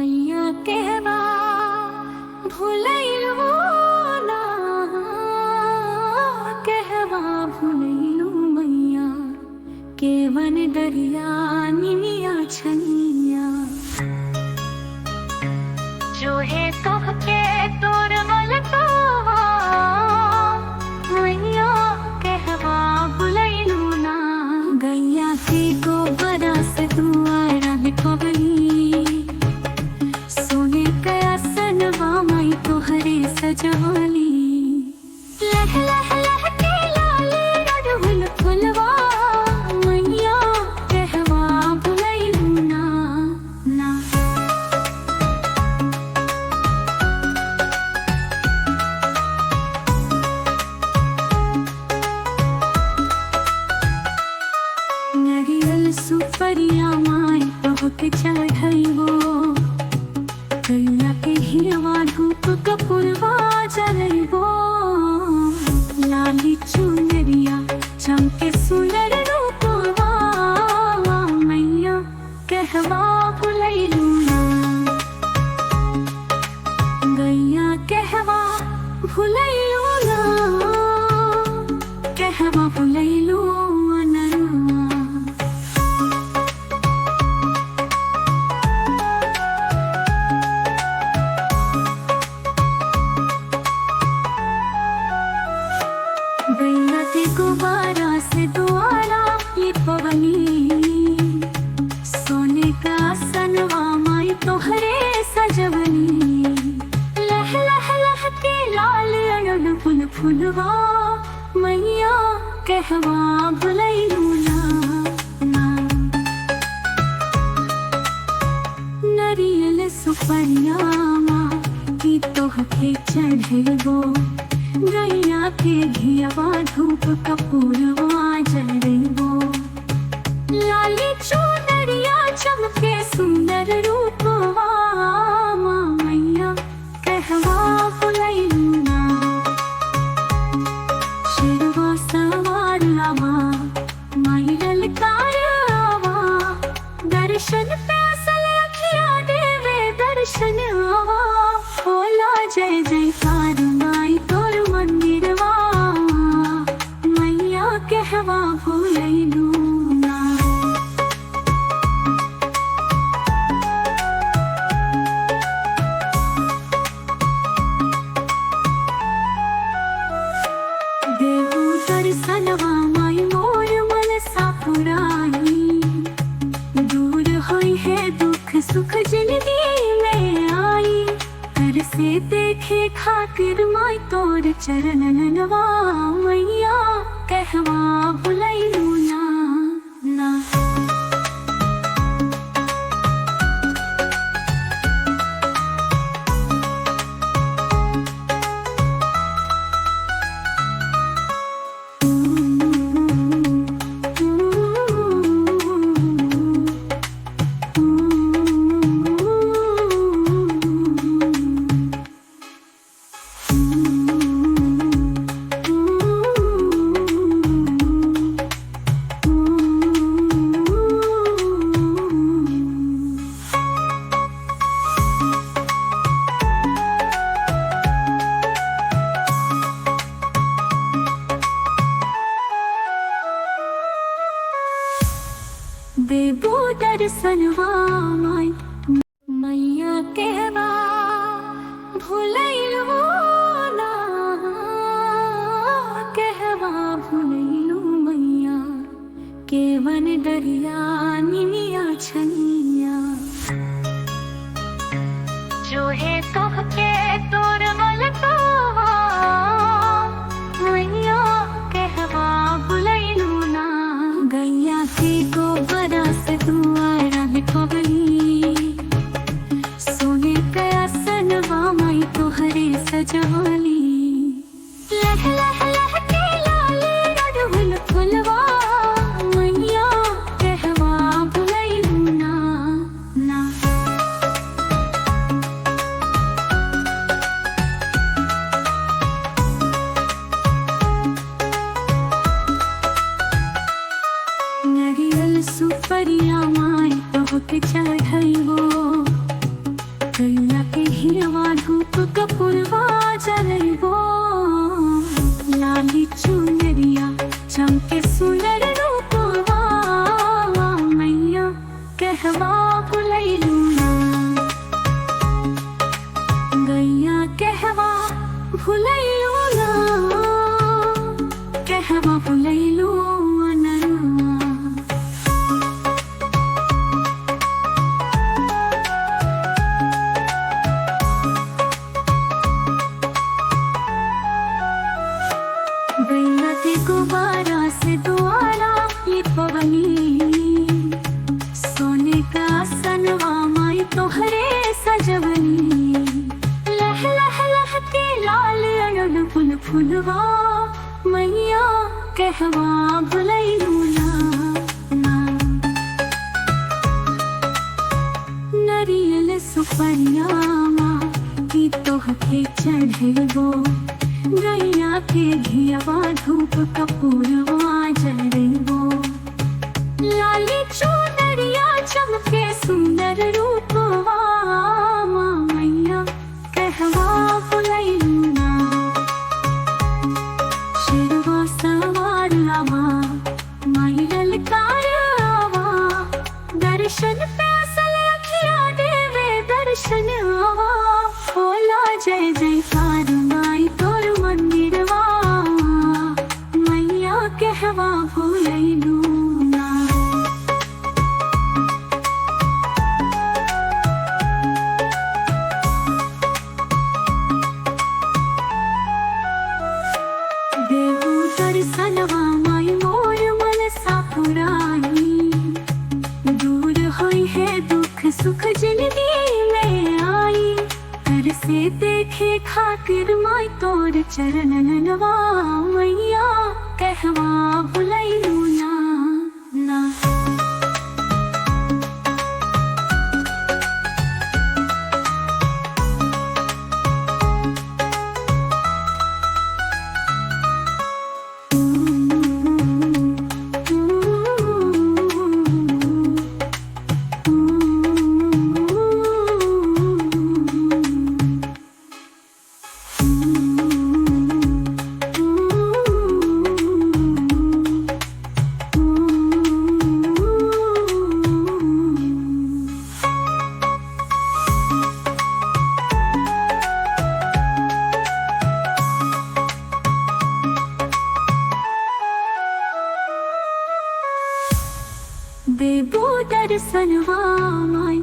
मैया कहवा भुलैलू ना, कहवा भुलैलू मैया केवन दरिया निमिया छनिया। जो है कह के तोर मलका मैया कहवा भुलैलू ना। गैया के गोबरा से दुआरा बिठवली, सोने का सनवा माई तोहरे सजवली। लह लह लह के लाले अड़हुल फुलवा मैया कहवा भुलैलू ना, ना। नरियल सुपरिया माई बहुत चढ़ैबो, गैया के हिरवा धूप कपूरवा जलैबो। लाली चुनरिया चमके सुनर रूपवा मैया कहवा भुलैलू ना। गैया कहवा भुलैलू ना, कहवा भुलैलू ना। गैया के गुब्बारा से दुआरा लिपवली, सोने का सनवा माई तोहरे सजवली। लह लह लह के लाल अड़हुल फुलवा मैया कहवा भुलैलू ना, ना। नरियल सुपरिया की तोहके चढ़ेबो, गैया के घियवा धूप कपूरवा जलैबो। लाली चुनरिया चमके सुंदर रूपवा मैया कहवा भुलैलू ना। शेरवा सवार आवा माई ललकार आवा, दर्शन प्यासल अखिया देवे दर्शन आवा। बोला जय जयकार माई तोर मंदिरवा मैया कहवा भुलैलू ना। देवू दर्शनवा माई मोर मनसा पुराई, दूर होई है दुख सुख जिंदगी में आई। घर से देखे खातिर माई तोर चरणनवा मैया कहवा भुलैलू ना, ना। देवू दर्शनवा माई मैया कहवा भुलैलू ना, कहवा भुलैलू मैया केवन दरिया निमिया छनिया। जो है कह के तोर मलका मैया कहवा भुलैलू ना। गैया के गोबरा से दुआरा बिठवली, सोने का सनवा माई तोहरे सजवली। लह लह लह के लाले अड़हुल फुलवा मैया कहवा भुलैलू ना, ना। चुनरिया चमके सुनर रूपवा मैया कहवा भुलैलू ना गैया कहवा भुलैलू ना कहवा भुलैलू अनरुआ गैया के गुब्बारा से दुआरा लिपवनी सोने का सनवा माई तोहरे सजवनी लह लह लह के लाल अड़ल फुल फुलवा मैया कहवा भुलैलू ना नरियल सुपरिया की तोहके चढ़ेबो गैया के घियावा धूप कपूरवा जरेबो लाली चुनरिया चमके सुंदर रूपवा मैया कहवा भुलैलू ना शेरवा सवार आवा माई ललकार आवा दर्शन प्यासल अखिया देवे दर्शन आवा बोला जय जयकार माई तोर मंदिरवा मैया कहवा भुलैलू ना देवू दर्शनवा माई मोर मन सापुराई दूर होई है दुख सुख जिंदगी में आई घर से देखे खातिर माई तोर चरणनवा मैया कहवा भुलैलू ना देवू दर्शनवा माई